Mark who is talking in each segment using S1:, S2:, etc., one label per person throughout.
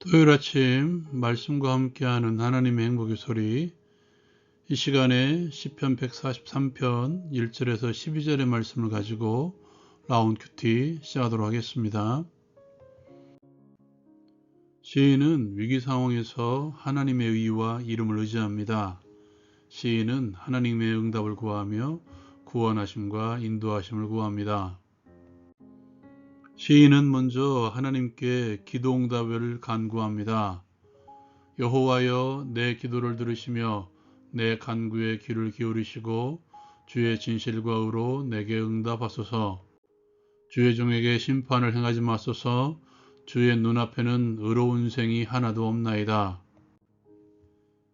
S1: 토요일 아침 말씀과 함께하는 하나님의 행복의 소리, 이 시간에 시편 143편 1절에서 12절의 말씀을 가지고 라운드 큐티 시작하도록 하겠습니다. 시인은 위기 상황에서 하나님의 의와 이름을 의지합니다. 시인은 하나님의 응답을 구하며 구원하심과 인도하심을 구합니다. 시인은 먼저 하나님께 기도 응답을 간구합니다. 여호와여, 내 기도를 들으시며 내 간구에 귀를 기울이시고 주의 진실과 의로 내게 응답하소서. 주의 종에게 심판을 행하지 마소서. 주의 눈앞에는 의로운 생이 하나도 없나이다.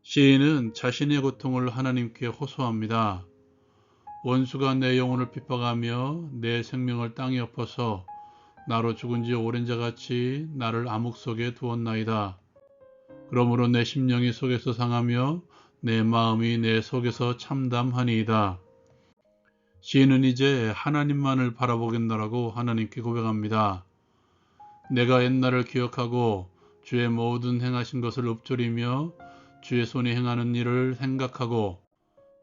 S1: 시인은 자신의 고통을 하나님께 호소합니다. 원수가 내 영혼을 핍박하며 내 생명을 땅에 엎어서 나로 죽은 지 오랜 자같이 나를 암흑 속에 두었나이다. 그러므로 내 심령이 속에서 상하며 내 마음이 내 속에서 참담하니이다. 시인은 이제 하나님만을 바라보겠노라고 하나님께 고백합니다. 내가 옛날을 기억하고 주의 모든 행하신 것을 읊조리며 주의 손이 행하는 일을 생각하고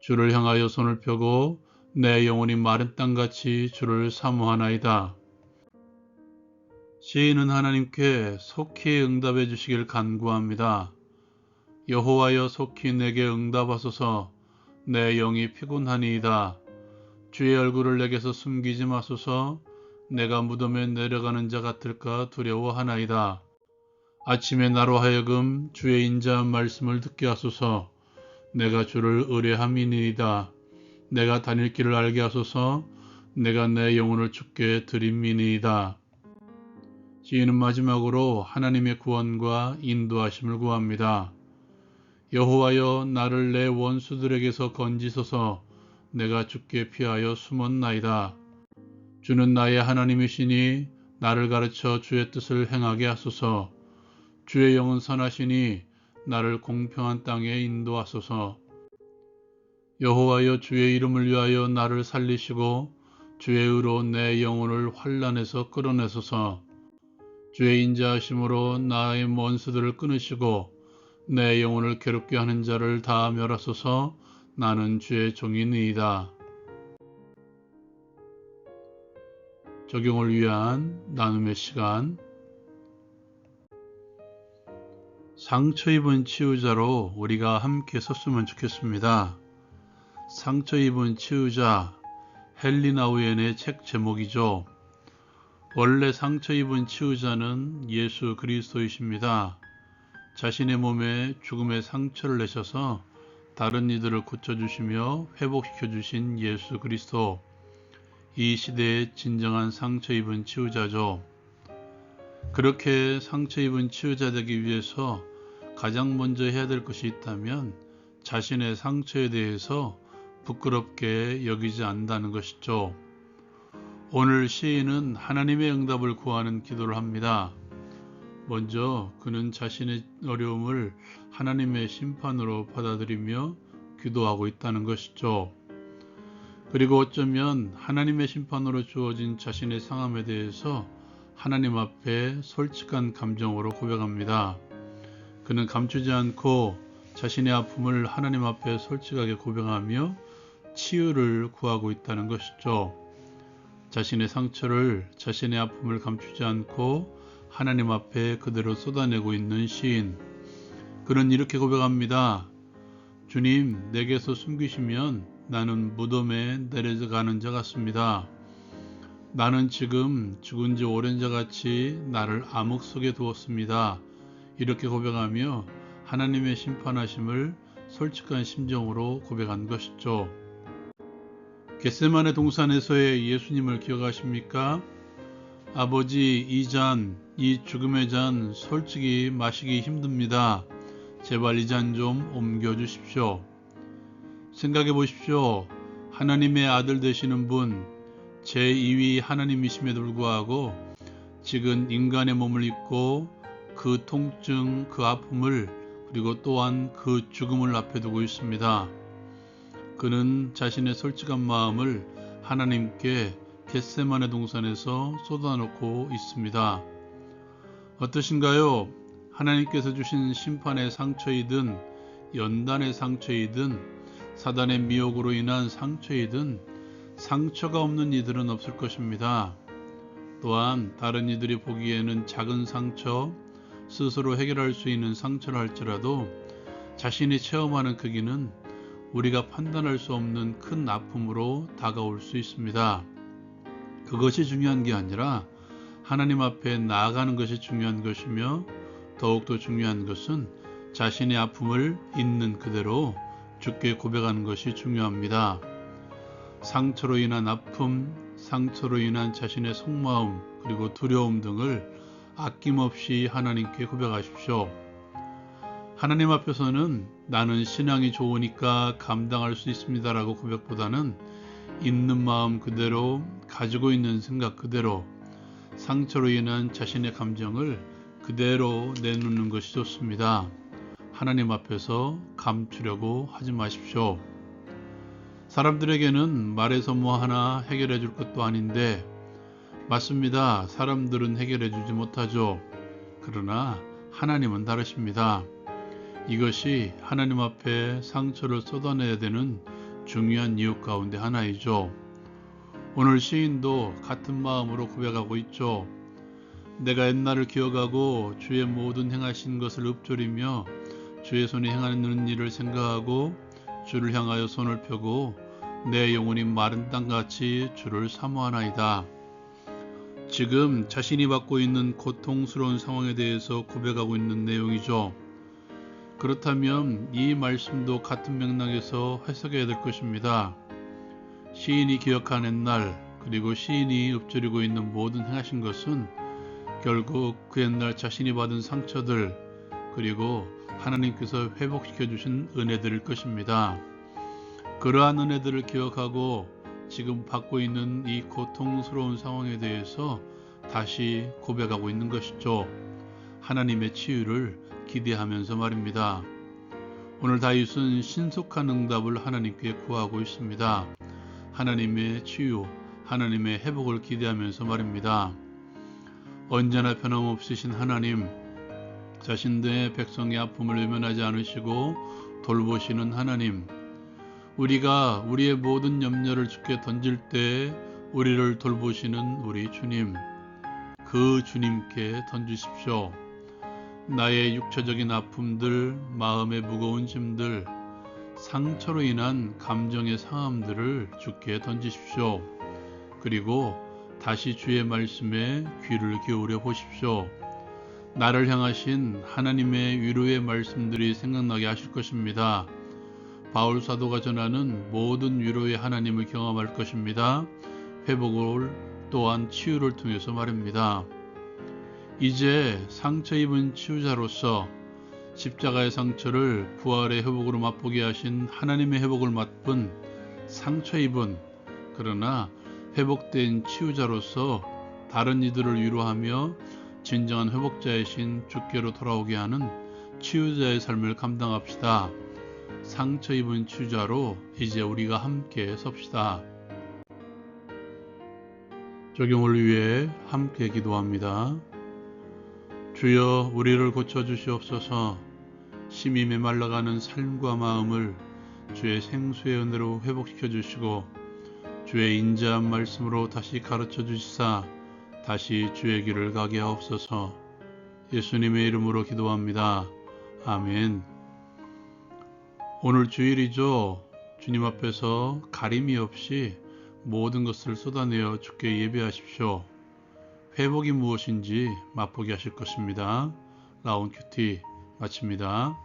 S1: 주를 향하여 손을 펴고 내 영혼이 마른 땅같이 주를 사모하나이다. 시인은 하나님께 속히 응답해 주시길 간구합니다. 여호와여, 속히 내게 응답하소서. 내 영이 피곤하니이다. 주의 얼굴을 내게서 숨기지 마소서. 내가 무덤에 내려가는 자 같을까 두려워하나이다. 아침에 나로 하여금 주의 인자한 말씀을 듣게 하소서. 내가 주를 의뢰함이니이다. 내가 다닐 길을 알게 하소서. 내가 내 영혼을 주께 드림이니이다. 시인은 마지막으로 하나님의 구원과 인도하심을 구합니다. 여호와여, 나를 내 원수들에게서 건지소서. 내가 주께 피하여 숨었나이다. 주는 나의 하나님이시니 나를 가르쳐 주의 뜻을 행하게 하소서. 주의 영은 선하시니 나를 공평한 땅에 인도하소서. 여호와여, 주의 이름을 위하여 나를 살리시고 주의 의로 내 영혼을 환난에서 끌어내소서. 주의 인자하심으로 나의 원수들을 끊으시고 내 영혼을 괴롭게 하는 자를 다 멸하소서. 나는 주의 종이니이다. 적용을 위한 나눔의 시간. 상처 입은 치유자로 우리가 함께 섰으면 좋겠습니다. 상처 입은 치유자, 헬리나 우엔의 책 제목이죠. 원래 상처 입은 치유자는 예수 그리스도이십니다. 자신의 몸에 죽음의 상처를 내셔서 다른 이들을 고쳐주시며 회복시켜주신 예수 그리스도, 이 시대의 진정한 상처 입은 치유자죠. 그렇게 상처 입은 치유자 되기 위해서 가장 먼저 해야 될 것이 있다면 자신의 상처에 대해서 부끄럽게 여기지 않는다는 것이죠. 오늘 시인은 하나님의 응답을 구하는 기도를 합니다. 먼저 그는 자신의 어려움을 하나님의 심판으로 받아들이며 기도하고 있다는 것이죠. 그리고 어쩌면 하나님의 심판으로 주어진 자신의 상함에 대해서 하나님 앞에 솔직한 감정으로 고백합니다. 그는 감추지 않고 자신의 아픔을 하나님 앞에 솔직하게 고백하며 치유를 구하고 있다는 것이죠. 자신의 상처를, 자신의 아픔을 감추지 않고 하나님 앞에 그대로 쏟아내고 있는 시인. 그는 이렇게 고백합니다. 주님, 내게서 숨기시면 나는 무덤에 내려가는 자 같습니다. 나는 지금 죽은 지 오랜 자 같이 나를 암흑 속에 두었습니다. 이렇게 고백하며 하나님의 심판하심을 솔직한 심정으로 고백한 것이죠. 겟세마네 동산에서의 예수님을 기억하십니까? 아버지, 이 죽음의 잔 솔직히 마시기 힘듭니다. 제발 이 잔 좀 옮겨주십시오. 생각해 보십시오. 하나님의 아들 되시는 분, 제2위 하나님이심에도 불구하고 지금 인간의 몸을 입고 그 통증, 그 아픔을, 그리고 또한 그 죽음을 앞에 두고 있습니다. 그는 자신의 솔직한 마음을 하나님께 겟세마네 동산에서 쏟아놓고 있습니다. 어떠신가요? 하나님께서 주신 심판의 상처이든 연단의 상처이든 사단의 미혹으로 인한 상처이든 상처가 없는 이들은 없을 것입니다. 또한 다른 이들이 보기에는 작은 상처, 스스로 해결할 수 있는 상처를 할지라도 자신이 체험하는 크기는 우리가 판단할 수 없는 큰 아픔으로 다가올 수 있습니다. 그것이 중요한 게 아니라 하나님 앞에 나아가는 것이 중요한 것이며, 더욱더 중요한 것은 자신의 아픔을 있는 그대로 주께 고백하는 것이 중요합니다. 상처로 인한 아픔, 상처로 인한 자신의 속마음, 그리고 두려움 등을 아낌없이 하나님께 고백하십시오. 하나님 앞에서는 나는 신앙이 좋으니까 감당할 수 있습니다라고 고백보다는 있는 마음 그대로, 가지고 있는 생각 그대로, 상처로 인한 자신의 감정을 그대로 내놓는 것이 좋습니다. 하나님 앞에서 감추려고 하지 마십시오. 사람들에게는 말해서 뭐 하나 해결해 줄 것도 아닌데, 맞습니다. 사람들은 해결해 주지 못하죠. 그러나 하나님은 다르십니다. 이것이 하나님 앞에 상처를 쏟아내야 되는 중요한 이유 가운데 하나이죠. 오늘 시인도 같은 마음으로 고백하고 있죠. 내가 옛날을 기억하고 주의 모든 행하신 것을 읊조리며 주의 손이 행하는 일을 생각하고 주를 향하여 손을 펴고 내 영혼이 마른 땅같이 주를 사모하나이다. 지금 자신이 받고 있는 고통스러운 상황에 대해서 고백하고 있는 내용이죠. 그렇다면 이 말씀도 같은 맥락에서 해석해야 될 것입니다. 시인이 기억한 옛날, 그리고 시인이 읊조리고 있는 모든 행하신 것은 결국 그 옛날 자신이 받은 상처들, 그리고 하나님께서 회복시켜 주신 은혜들일 것입니다. 그러한 은혜들을 기억하고 지금 받고 있는 이 고통스러운 상황에 대해서 다시 고백하고 있는 것이죠. 하나님의 치유를 기대하면서 말입니다. 오늘 다윗은 신속한 응답을 하나님께 구하고 있습니다. 하나님의 치유, 하나님의 회복을 기대하면서 말입니다. 언제나 변함없으신 하나님, 자신들의 백성의 아픔을 외면하지 않으시고 돌보시는 하나님, 우리가 우리의 모든 염려를 주께 던질 때 우리를 돌보시는 우리 주님, 그 주님께 던지십시오. 나의 육체적인 아픔들, 마음의 무거운 짐들, 상처로 인한 감정의 상함들을 주께 던지십시오. 그리고 다시 주의 말씀에 귀를 기울여 보십시오. 나를 향하신 하나님의 위로의 말씀들이 생각나게 하실 것입니다. 바울 사도가 전하는 모든 위로의 하나님을 경험할 것입니다. 회복을 또한 치유를 통해서 말입니다. 이제 상처 입은 치유자로서 십자가의 상처를 부활의 회복으로 맛보게 하신 하나님의 회복을 맛본 상처 입은, 그러나 회복된 치유자로서 다른 이들을 위로하며 진정한 회복자이신 주께로 돌아오게 하는 치유자의 삶을 감당합시다. 상처 입은 치유자로 이제 우리가 함께 섭시다. 적용을 위해 함께 기도합니다. 주여, 우리를 고쳐주시옵소서. 심히 메말라가는 삶과 마음을 주의 생수의 은혜로 회복시켜 주시고 주의 인자한 말씀으로 다시 가르쳐 주시사 다시 주의 길을 가게 하옵소서. 예수님의 이름으로 기도합니다. 아멘. 오늘 주일이죠. 주님 앞에서 가림이 없이 모든 것을 쏟아내어 주께 예배하십시오. 회복이 무엇인지 맛보게 하실 것입니다. 라온 큐티 마칩니다.